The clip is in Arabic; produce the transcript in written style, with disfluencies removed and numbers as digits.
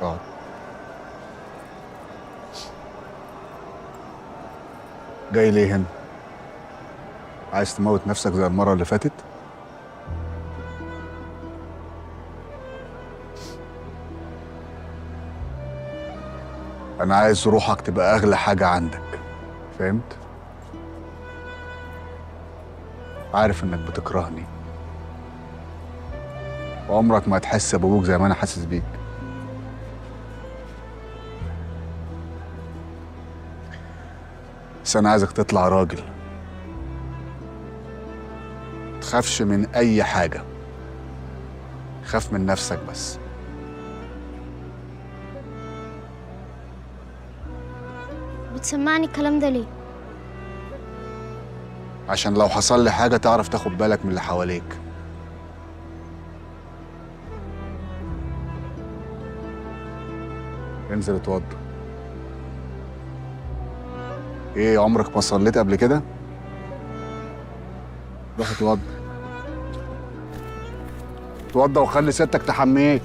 اقعد. جاي ليه هنا؟ عايز تموت نفسك زي المرة اللي فاتت؟ أنا عايز روحك تبقى أغلى حاجة عندك، فهمت؟ عارف إنك بتكرهني وعمرك ما هتحس بأبوك زي ما أنا حاسس بيك. بس أنا عايزك تطلع راجل، متخافش من أي حاجة، خاف من نفسك بس. بتسمعني الكلام ده ليه؟ عشان لو حصل لي حاجة تعرف تاخد بالك من اللي حواليك. انزل اتوضى. ايه، عمرك ما صليت قبل كده؟ روح اتوضى. اتوضى وخلي ستك تحميك.